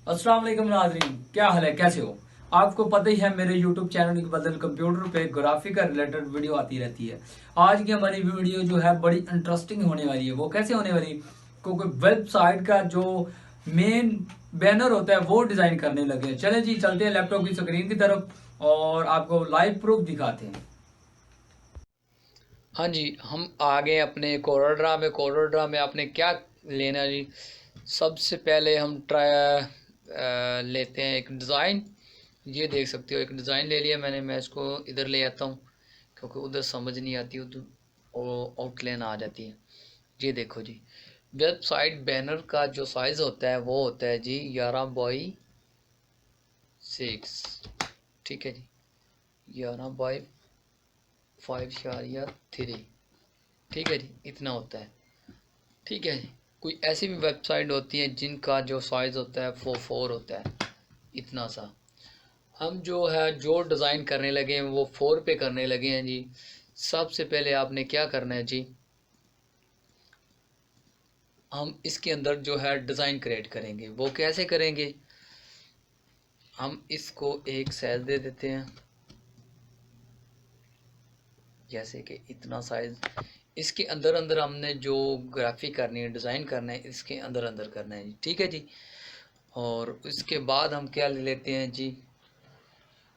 अस्सलाम वालेकुम नाज़रीन, क्या हाल है, कैसे हो। आपको पता ही है मेरे YouTube चैनल के बदल कंप्यूटर पे ग्राफिक का रिलेटेड वीडियो आती रहती है। आज की हमारी वीडियो जो है बड़ी इंटरेस्टिंग होने वाली है। वो कैसे होने वाली, क्योंकि वेबसाइट का जो मेन बैनर होता है वो डिजाइन करने लगे हैं। चले जी, चलते हैं लैपटॉप की स्क्रीन की तरफ और आपको लाइव प्रूफ दिखाते हैं। हाँ जी, हम आ गए अपने कोरोड्रा में। कोरोड्रा में आपने क्या लेना जी। सबसे पहले हम ट्राई लेते हैं एक डिज़ाइन। ये देख सकते हो, एक डिज़ाइन ले लिया मैंने। मैं इसको इधर ले आता हूँ क्योंकि उधर समझ नहीं आती, उधर वो आउटलाइन आ जाती है। ये देखो जी, वेबसाइट बैनर का जो साइज़ होता है वो होता है जी 11/6। ठीक है जी, 11/5/3। ठीक है जी, इतना होता है। ठीक है। कोई ऐसी भी वेबसाइट होती है जिनका जो साइज़ होता है वो 4 होता है, इतना सा। हम जो है जो डिज़ाइन करने लगे हैं वो 4 पे करने लगे हैं जी। सबसे पहले आपने क्या करना है जी, हम इसके अंदर जो है डिज़ाइन क्रिएट करेंगे। वो कैसे करेंगे, हम इसको एक साइज दे देते हैं, जैसे कि इतना साइज़। इसके अंदर अंदर हमने जो ग्राफिक करनी है, डिज़ाइन करना है, इसके अंदर अंदर करना है जी। ठीक है जी। और उसके बाद हम क्या ले लेते हैं जी,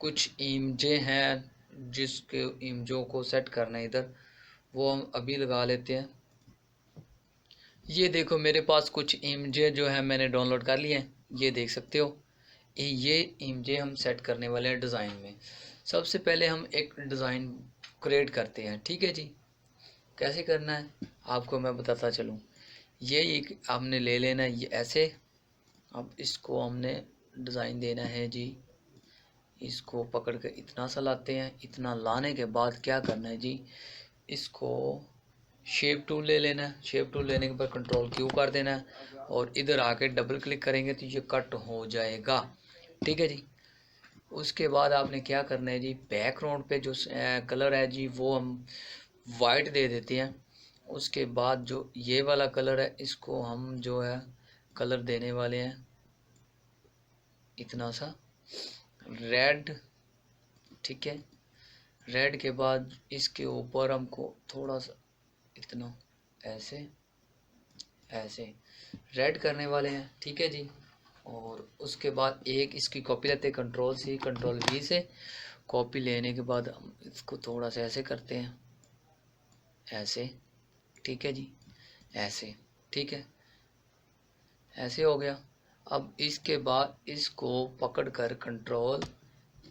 कुछ इमेजें हैं जिसके इमेजों को सेट करना है इधर, वो हम अभी लगा लेते हैं। ये देखो मेरे पास कुछ इमेजें जो है मैंने डाउनलोड कर लिए हैं, ये देख सकते हो। ये इमेजें हम सेट करने वाले हैं डिज़ाइन में। सबसे पहले हम एक डिज़ाइन क्रिएट करते हैं। ठीक है जी। कैसे करना है आपको मैं बताता चलूँ। ये एक हमने ले लेना है, ये ऐसे। अब इसको हमने डिज़ाइन देना है जी। इसको पकड़ कर इतना सा लाते हैं। इतना लाने के बाद क्या करना है जी, इसको शेप टूल ले लेना है। शेप टूल लेने के बाद कंट्रोल क्यू कर देना है और इधर आके डबल क्लिक करेंगे तो ये कट हो जाएगा। ठीक है जी। उसके बाद आपने क्या करना है जी, बैकग्राउंड पे जो कलर है जी वो हम वाइट दे देते हैं। उसके बाद जो ये वाला कलर है इसको हम जो है कलर देने वाले हैं इतना सा रेड। ठीक है। रेड के बाद इसके ऊपर हमको थोड़ा सा इतना ऐसे ऐसे रेड करने वाले हैं। ठीक है जी। और उसके बाद एक इसकी कॉपी लेते हैं, कंट्रोल C कंट्रोल V से। कॉपी लेने के बाद हम इसको थोड़ा सा ऐसे करते हैं, ऐसे। ठीक है जी, ऐसे। ठीक है, ऐसे हो गया। अब इसके बाद इसको पकड़ कर कंट्रोल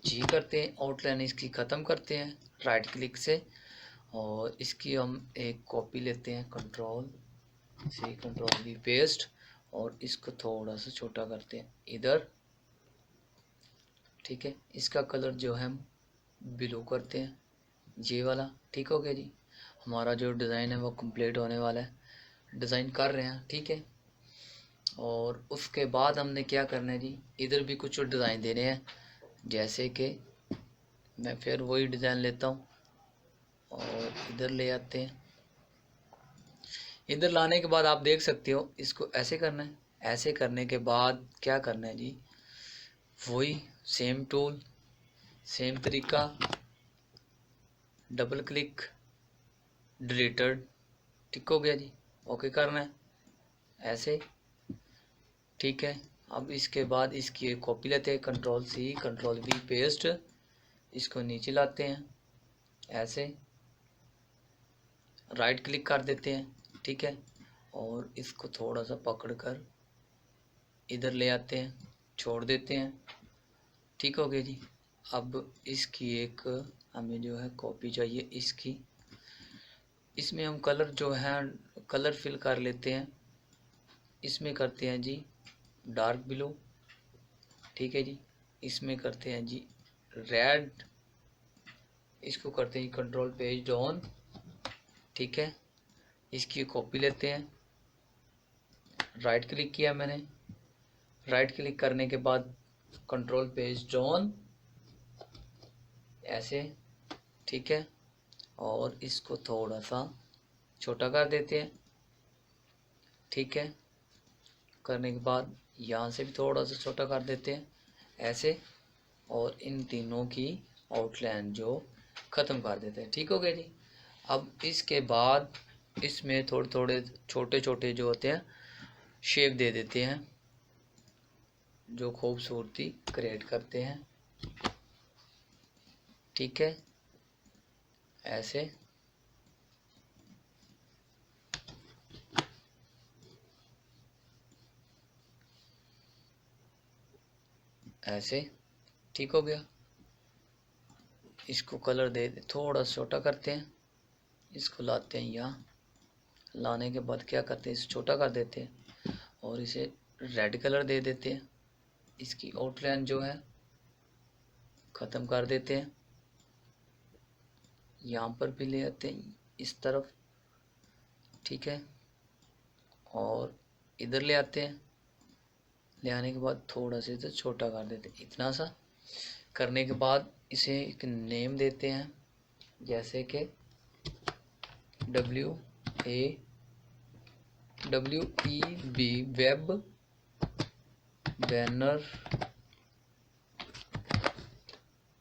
G करते हैं, आउटलाइन इसकी ख़त्म करते हैं राइट क्लिक से। और इसकी हम एक कॉपी लेते हैं, control C control V paste. और इसको थोड़ा सा छोटा करते हैं इधर। ठीक है। इसका कलर जो है हम ब्लू करते हैं, ये वाला। ठीक हो गया जी। हमारा जो डिज़ाइन है वो कंप्लीट होने वाला है। डिज़ाइन कर रहे हैं। ठीक है। और उसके बाद हमने क्या करना है जी, इधर भी कुछ डिज़ाइन देने हैं। जैसे कि मैं फिर वही डिज़ाइन लेता हूँ और इधर ले आते हैं। इधर लाने के बाद आप देख सकते हो इसको ऐसे करना है। ऐसे करने के बाद क्या करना है जी, वही सेम टूल, सेम तरीका, डबल क्लिक, डिलीटेड। ठीक हो गया जी। ओके करना है ऐसे। ठीक है। अब इसके बाद इसकी एक कॉपी लेते हैं, control C control V paste. इसको नीचे लाते हैं ऐसे, राइट क्लिक कर देते हैं। ठीक है। और इसको थोड़ा सा पकड़ कर इधर ले आते हैं, छोड़ देते हैं। ठीक हो गया जी। अब इसकी एक हमें जो है कॉपी चाहिए इसकी। इसमें हम कलर जो है कलर फिल कर लेते हैं। इसमें करते हैं जी डार्क ब्लू। ठीक है जी। इसमें करते हैं जी रेड। इसको करते हैं कंट्रोल पेज डाउन। ठीक है। इसकी कॉपी लेते हैं, राइट क्लिक किया मैंने। राइट क्लिक करने के बाद कंट्रोल पेज डाउन ऐसे। ठीक है। और इसको थोड़ा सा छोटा कर देते हैं। ठीक है। करने के बाद यहाँ से भी थोड़ा सा छोटा कर देते हैं ऐसे, और इन तीनों की आउटलाइन जो ख़त्म कर देते हैं। ठीक हो गया जी। अब इसके बाद इसमें थोड़े थोड़े छोटे छोटे जो होते हैं शेप दे देते हैं, जो खूबसूरती क्रिएट करते हैं। ठीक है, ऐसे ऐसे। ठीक हो गया। इसको कलर दे थोड़ा छोटा करते हैं, इसको लाते हैं यहाँ, लाने के बाद क्या करते हैं, इसे छोटा कर देते हैं और इसे रेड कलर दे देते हैं। इसकी आउटलाइन जो है ख़त्म कर देते हैं। यहाँ पर भी ले आते हैं इस तरफ। ठीक है, और इधर ले आते हैं, ले आने के बाद थोड़ा सा इसे छोटा कर देते हैं। इतना सा करने के बाद इसे एक नेम देते हैं, जैसे कि WEB वेब बैनर।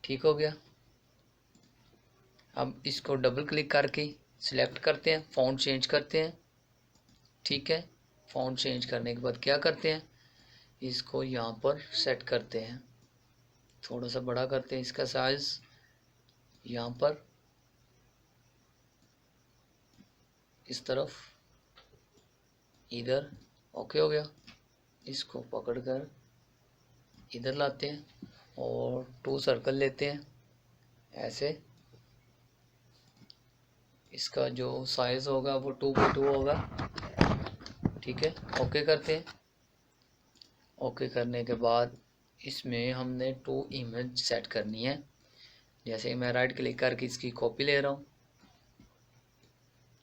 ठीक हो गया। अब इसको डबल क्लिक करके सिलेक्ट करते हैं, फ़ॉन्ट चेंज करते हैं। ठीक है, फ़ॉन्ट चेंज करने के बाद क्या करते हैं, इसको यहाँ पर सेट करते हैं, थोड़ा सा बड़ा करते हैं इसका साइज़ यहाँ पर, इस तरफ, इधर। ओके हो गया। इसको पकड़कर इधर लाते हैं और 2 सर्कल लेते हैं ऐसे। इसका जो साइज़ होगा वो 2x2 होगा। ठीक है, ओके करते हैं। ओके करने के बाद इसमें हमने 2 इमेज सेट करनी है। जैसे मैं राइट क्लिक करके इसकी कॉपी ले रहा हूँ।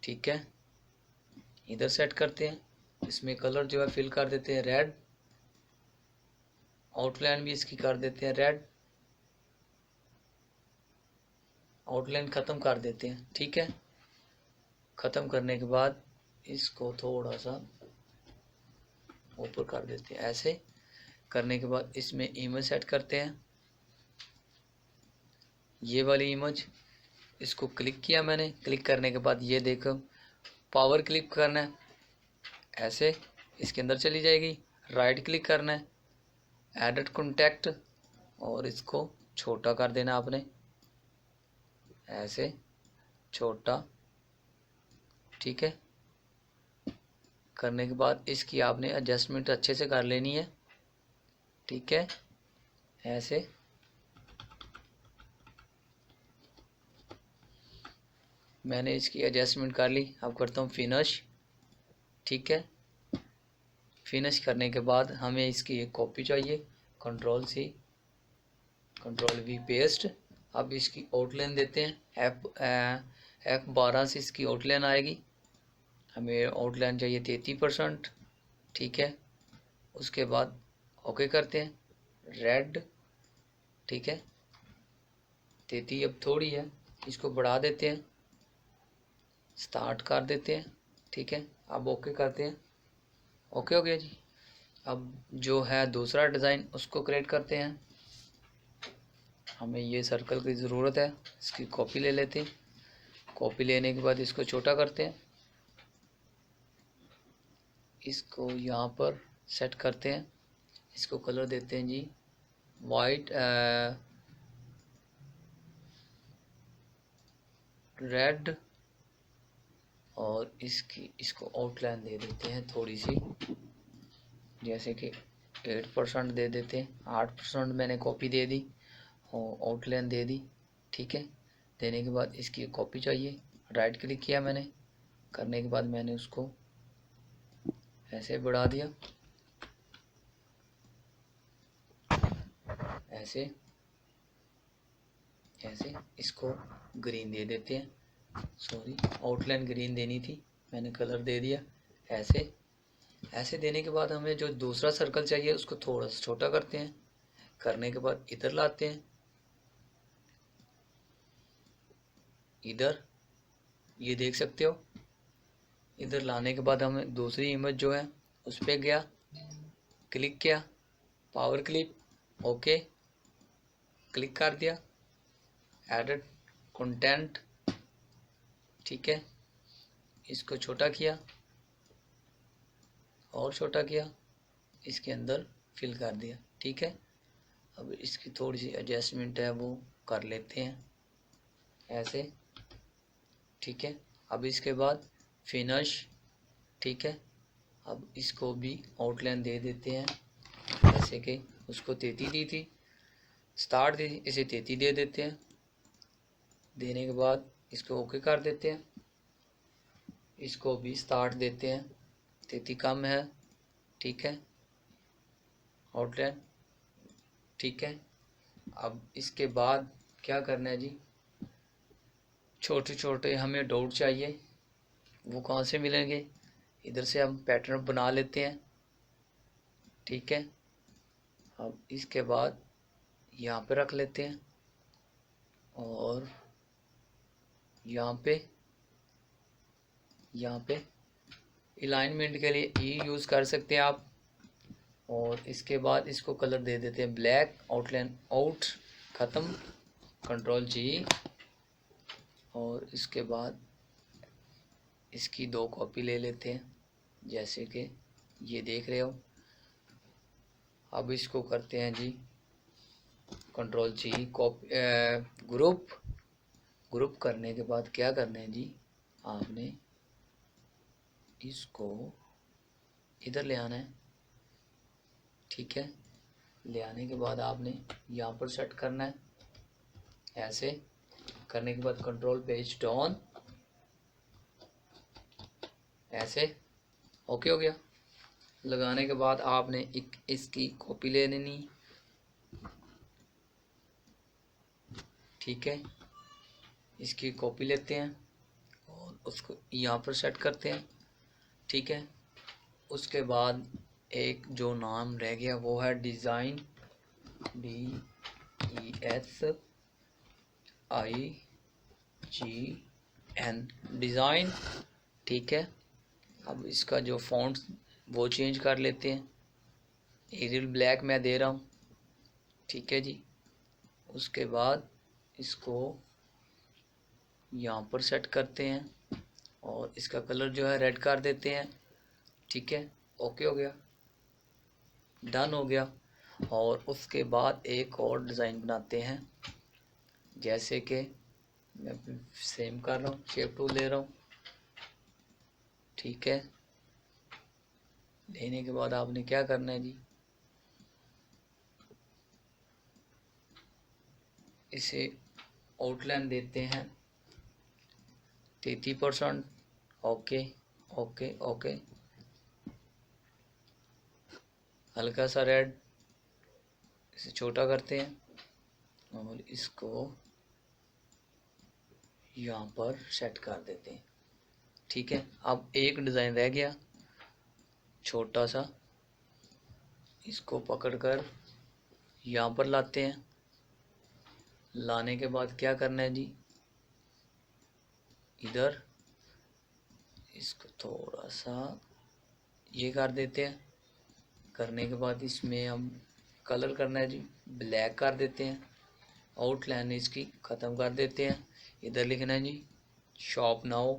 ठीक है, इधर सेट करते हैं, इसमें कलर जो है फिल कर देते हैं रेड, आउटलाइन भी इसकी कर देते हैं रेड, आउटलाइन ख़त्म कर देते हैं। ठीक है, ख़त्म करने के बाद इसको थोड़ा सा ऊपर कर देते हैं ऐसे। करने के बाद इसमें इमेज सेट करते हैं, ये वाली इमेज। इसको क्लिक किया मैंने, क्लिक करने के बाद ये देखो पावर क्लिक करना है ऐसे, इसके अंदर चली जाएगी। राइट क्लिक करना है, एडिट कॉन्टैक्ट, और इसको छोटा कर देना आपने ऐसे, छोटा। ठीक है, करने के बाद इसकी आपने एडजस्टमेंट अच्छे से कर लेनी है। ठीक है, ऐसे। मैंने इसकी एडजस्टमेंट कर ली। अब करता हूँ फिनिश। ठीक है, फिनिश करने के बाद हमें इसकी एक कॉपी चाहिए, Ctrl+C Ctrl+V पेस्ट। अब इसकी आउटलाइन देते हैं, F12 से इसकी आउटलाइन आएगी। हमें आउटलाइन चाहिए 33%। ठीक है, उसके बाद ओके करते हैं, रेड। ठीक है, 33 अब थोड़ी है, इसको बढ़ा देते हैं, स्टार्ट कर देते हैं। ठीक है, अब ओके करते हैं। ओके हो गया जी। अब जो है दूसरा डिज़ाइन उसको क्रिएट करते हैं। हमें ये सर्कल की ज़रूरत है, इसकी कॉपी ले लेते हैं। कॉपी लेने के बाद इसको छोटा करते हैं, इसको यहाँ पर सेट करते हैं। इसको कलर देते हैं जी वाइट, रेड, और इसको आउटलाइन दे देते हैं थोड़ी सी, जैसे कि 8% दे देते हैं। 8% मैंने कॉपी दे दी और आउटलाइन दे दी। ठीक है, देने के बाद इसकी कॉपी चाहिए, राइट क्लिक किया मैंने, करने के बाद मैंने उसको ऐसे बढ़ा दिया ऐसे ऐसे। इसको ग्रीन दे देते हैं, सॉरी आउटलाइन ग्रीन देनी थी, मैंने कलर दे दिया ऐसे। ऐसे देने के बाद हमें जो दूसरा सर्कल चाहिए उसको थोड़ा सा छोटा करते हैं। करने के बाद इधर लाते हैं, इधर ये देख सकते हो। इधर लाने के बाद हमें दूसरी इमेज जो है उस पर गया, क्लिक किया, पावर क्लिप, ओके, क्लिक कर दिया, एडिट कंटेंट, ठीक है, इसको छोटा किया और छोटा किया, इसके अंदर फिल कर दिया, ठीक है। अब इसकी थोड़ी सी एडजस्टमेंट है वो कर लेते हैं ऐसे, ठीक है। अब इसके बाद फिनिश, ठीक है। अब इसको भी आउटलाइन दे देते हैं, जैसे कि उसको 33 दी थी, स्टार्ट दी थी, इसे 33 दे देते हैं। देने के बाद इसको ओके कर देते हैं, इसको भी स्टार्ट देते हैं, 33 कम है, ठीक है, आउटलाइन, ठीक है। अब इसके बाद क्या करना है जी, छोटे छोटे हमें डॉट चाहिए, वो कहाँ से मिलेंगे, इधर से हम पैटर्न बना लेते हैं, ठीक है। अब इसके बाद यहाँ पे रख लेते हैं और यहाँ पे अलाइनमेंट के लिए ई यूज़ कर सकते हैं आप। और इसके बाद इसको कलर दे देते हैं ब्लैक, आउटलाइन आउट, ख़त्म, कंट्रोल जी। और इसके बाद इसकी 2 कॉपी ले लेते हैं, जैसे कि ये देख रहे हो। अब इसको करते हैं जी कंट्रोल जी, कॉपी, ग्रुप करने के बाद क्या करना है जी, आपने इसको इधर ले आना है, ठीक है। ले आने के बाद आपने यहाँ पर सेट करना है, ऐसे करने के बाद कंट्रोल पेज डाउन, ऐसे ओके हो गया। लगाने के बाद आपने एक इसकी कॉपी ले लेनी, ठीक है, इसकी कॉपी लेते हैं और उसको यहाँ पर सेट करते हैं, ठीक है। उसके बाद एक जो नाम रह गया वो है डिज़ाइन, DESIGN, डिज़ाइन, ठीक है। अब इसका जो फॉन्ट वो चेंज कर लेते हैं, एरियल ब्लैक मैं दे रहा हूँ, ठीक है जी। उसके बाद इसको यहाँ पर सेट करते हैं और इसका कलर जो है रेड कर देते हैं, ठीक है, ओके हो गया, डन हो गया। और उसके बाद एक और डिज़ाइन बनाते हैं, जैसे कि मैं सेम कर रहा हूँ, शेप टूल ले रहा हूँ, ठीक है। लेने के बाद आपने क्या करना है जी, इसे आउटलाइन देते हैं 33%, ओके ओके ओके, हल्का सा रेड, इसे छोटा करते हैं और इसको यहाँ पर सेट कर देते हैं, ठीक है। अब एक डिज़ाइन रह गया छोटा सा, इसको पकड़कर यहाँ पर लाते हैं। लाने के बाद क्या करना है जी, इधर इसको थोड़ा सा ये कर देते हैं। करने के बाद इसमें हम कलर करना है जी, ब्लैक कर देते हैं, आउटलाइन इसकी ख़त्म कर देते हैं। इधर लिखना है जी shop now,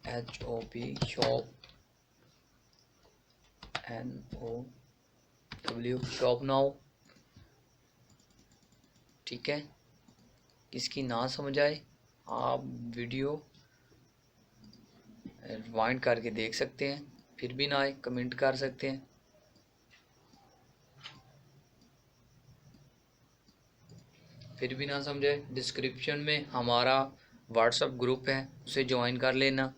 SHOP, shop, NOW, shop now, ठीक है। किसकी ना समझ आए आप वीडियो रिवाइंड करके देख सकते हैं, फिर भी ना आए कमेंट कर सकते हैं। फिर भी ना समझे, डिस्क्रिप्शन में हमारा व्हाट्सएप ग्रुप है, उसे ज्वाइन कर लेना,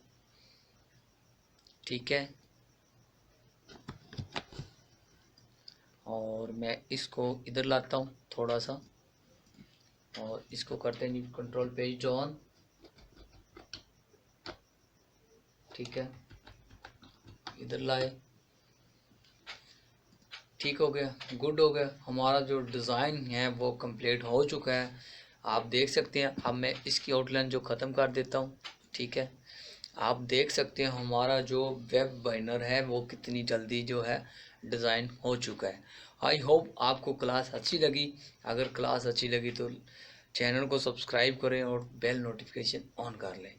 ठीक है। और मैं इसको इधर लाता हूँ थोड़ा सा और इसको करते हैं कंट्रोल पेज डाउन, ठीक है, इधर लाए, ठीक हो गया, गुड हो गया। हमारा जो डिज़ाइन है वो कंप्लीट हो चुका है, आप देख सकते हैं। अब मैं इसकी आउटलाइन जो ख़त्म कर देता हूँ, ठीक है। आप देख सकते हैं हमारा जो वेब बाइनर है वो कितनी जल्दी जो है डिज़ाइन हो चुका है। आई होप आपको क्लास अच्छी लगी। अगर क्लास अच्छी लगी तो चैनल को सब्सक्राइब करें और बेल नोटिफिकेशन ऑन कर लें।